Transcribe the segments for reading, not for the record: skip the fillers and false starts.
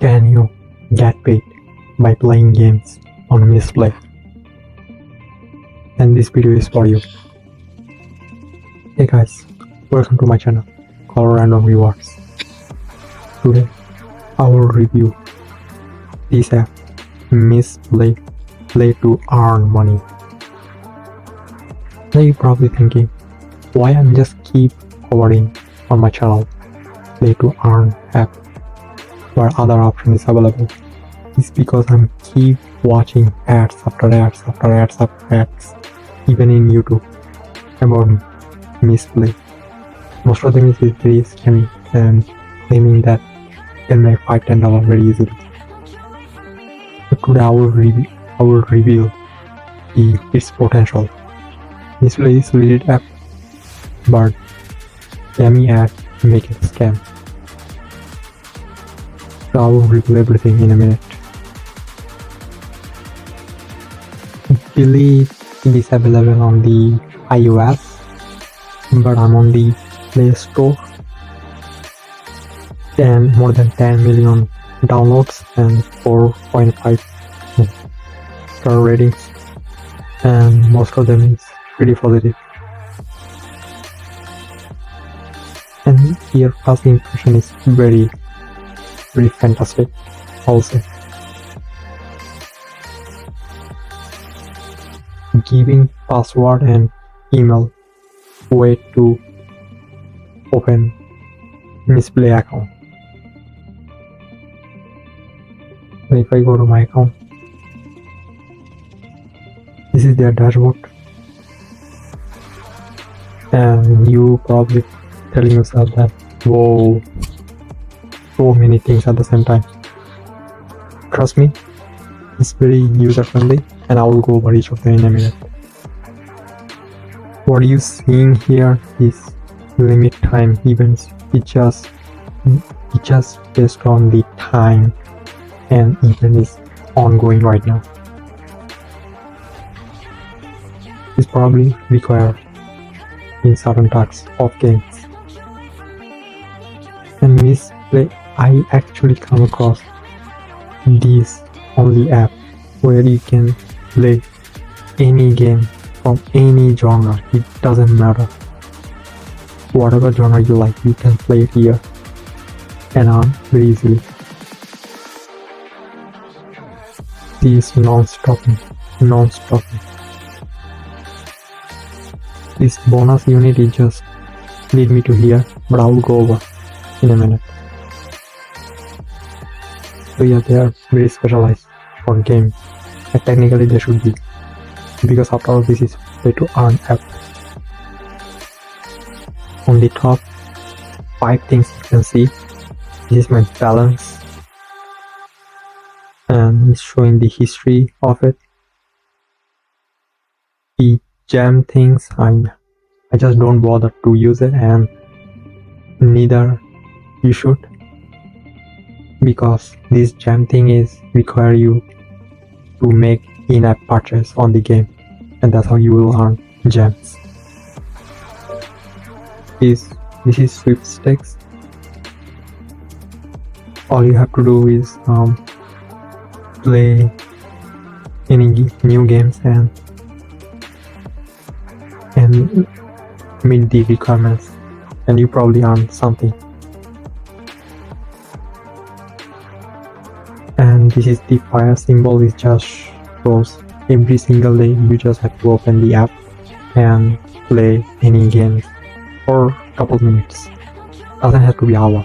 Can you get paid by playing games on MistPlay? And this video is for you. Hey guys, welcome to my channel called Random Rewards. Today I will review this app, MistPlay, play to earn money. Now you're probably thinking, why I'm just keep covering on my channel play to earn app where other option is available. It's because I'm keep watching ads after ads after ads after ads, even in YouTube, about MistPlay. Most of them is very scammy and claiming that you can make $5-10 very easily. But today I will reveal its potential. MistPlay is a legit app, but scammy ads make it a scam. So I will reveal everything in a minute. I believe it is available on the iOS, but I'm on the Play Store, and more than 10 million downloads and 4.5 star ratings, and most of them is pretty positive. And your first impression is very fantastic also. Giving password and email way to open MistPlay account. So if I go to my account, this is their dashboard, and you probably telling yourself that, whoa, so many things at the same time. Trust me, it's very user friendly, and I will go over each of them in a minute. What you're seeing here is limit time events. It's just based on the time and event is ongoing right now. It's probably required in certain types of games. And MistPlay, I actually come across this only app where you can play any game from any genre. It doesn't matter. Whatever genre you like, you can play it here and earn very easily. This non-stopping. This bonus unit is just lead me to here, but I will go over in a minute. So yeah, they are very specialized for games, and technically they should be, because after all this is play to earn app. On the top 5 things you can see, this is my balance, and it's showing the history of it. The gem things, I just don't bother to use it, and neither you should, because this gem thing is require you to make in-app purchase on the game, and that's how you will earn gems. This is sweepstakes. All you have to do is play any new games and meet the requirements, and you probably earn something. And this is the fire symbol. It just shows every single day you just have to open the app and play any games for a couple minutes. Doesn't have to be hour.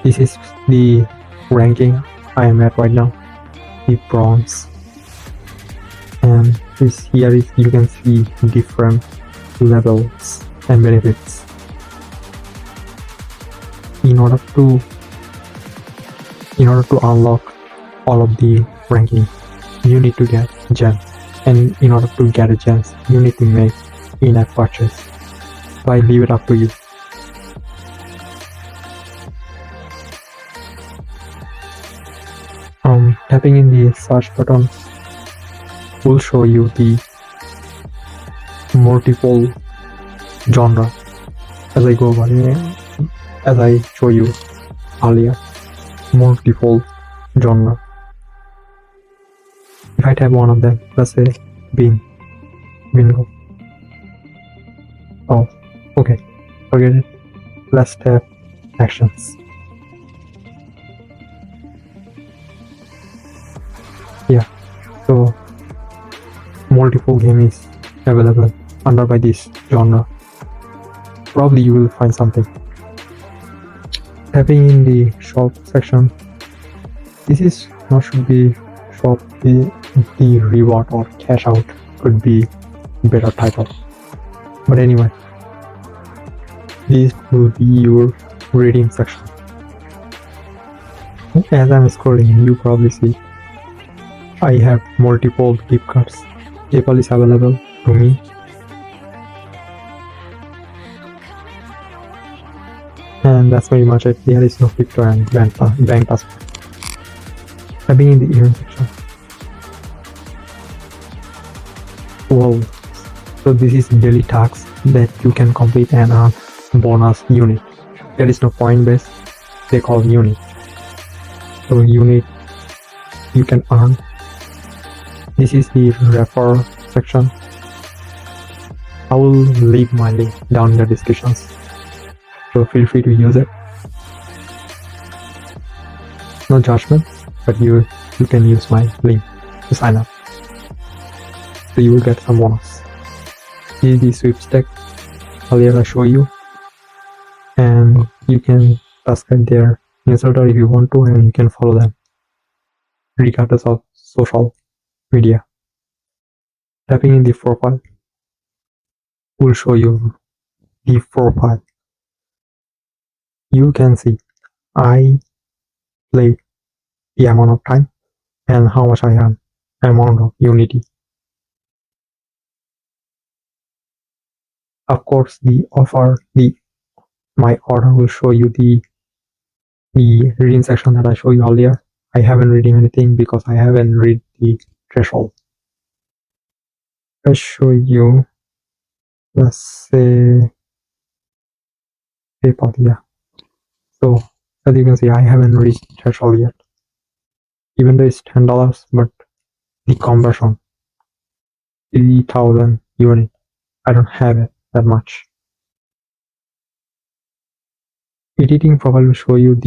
This is the ranking I am at right now, the bronze, and this here is, you can see different levels and benefits. In order to unlock all of the ranking, you need to get gems, and in order to get a gems, you need to make in-app purchase. So I leave it up to you. Tapping in the search button will show you the multiple genre as I go over here, as I show you earlier. multiple genre. If I tap one of them, let's say bingo. Oh, okay, forget it. Let's tap actions. Yeah, so multiple game is available under by this genre. Probably you will find something. Tapping in the shop section. This is not should be shop. The reward or cash out could be better title. But anyway, this will be your redeem section. As I'm scrolling, you probably see I have multiple gift cards. PayPal is available to me. And that's very much it. There is no crypto and bank password. Tapping in the event section. Wow. So this is daily tasks that you can complete and earn bonus unit. There is no point base. They call unit. So unit you can earn. This is the refer section. I will leave my link down in the descriptions. So feel free to use it. No judgment, but you can use my link to sign up. So you will get some bonus. This is the sweepstake. Earlier I show you, and you can subscribe their newsletter if you want to, and you can follow them regardless of social media. Tapping in the profile will show you the profile. You can see I played the amount of time and how much I earn, amount of unity. Of course, my order will show you the reading section that I showed you earlier. I haven't redeemed anything because I haven't read the threshold. I show you, let's say PayPal, yeah. So as you can see, I haven't reached threshold yet. Even though it's $10, but the conversion 3,000 unit. I don't have it that much. Editing profile will show you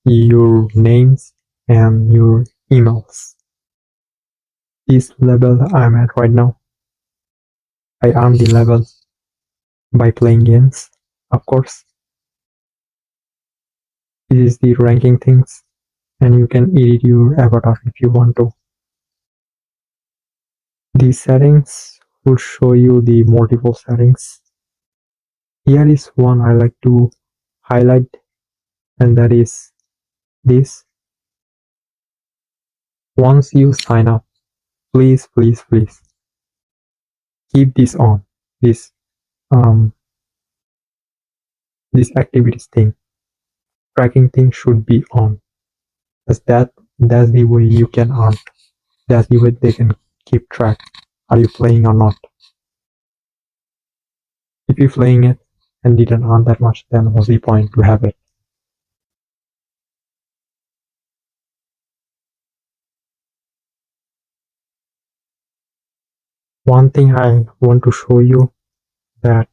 your names and your emails. This level I'm at right now. I earn the level by playing games, of course. This is the ranking things, and you can edit your avatar if you want to. The settings will show you the multiple settings. Here is one I like to highlight, and that is this. Once you sign up, please keep this on. This activities thing, tracking thing should be on. That's the way you can earn. That's the way they can keep track. Are you playing or not? If you're playing it and didn't earn that much, then what's the point to have it? One thing I want to show you that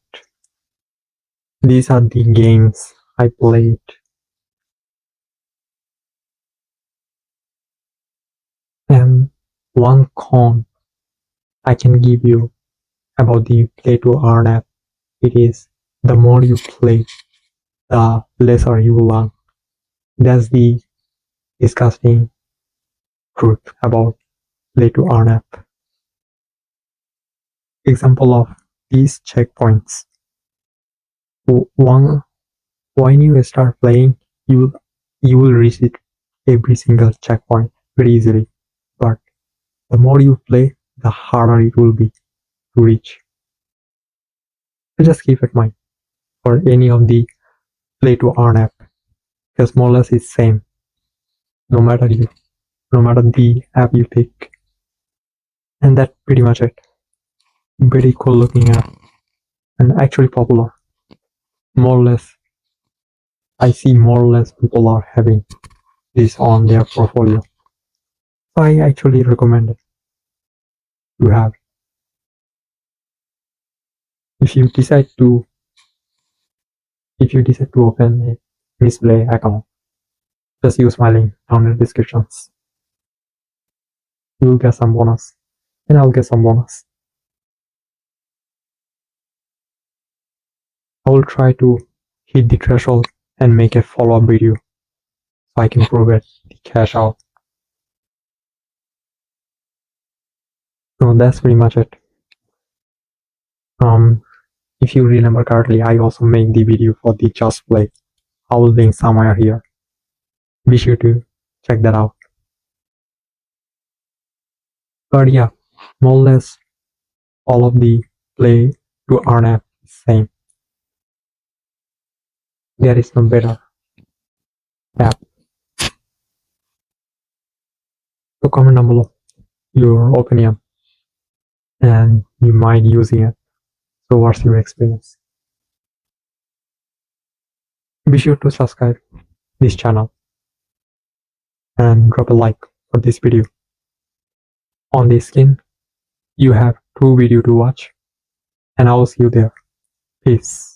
these are the games I played. And one con I can give you about the play to earn app, it is the more you play, the lesser you will earn. That's the disgusting truth about play to earn app. Example of these checkpoints. When you start playing, you will reach it every single checkpoint very easily. But the more you play, the harder it will be to reach. So just keep in mind for any of the play to earn app, because more or less it's same. No matter the app you pick. And that's pretty much it. Very cool looking app and actually popular. More or less, I see more or less people are having this on their portfolio. So I actually recommend it to have. If you decide to open a MistPlay account, just use my link down in the descriptions. You'll get some bonus, and I'll get some bonus. I will try to hit the threshold and make a follow-up video so I can prove it, the cash out. So that's pretty much it. If you remember correctly, I also made the video for the Just Play. I will link somewhere here. Be sure to check that out. But yeah, more or less all of the play to earn app is same. There is no better app. So comment down below your opinion and you might using it. So what's your experience? Be sure to subscribe this channel and drop a like for this video. On the screen, you have 2 videos to watch, and I will see you there. Peace.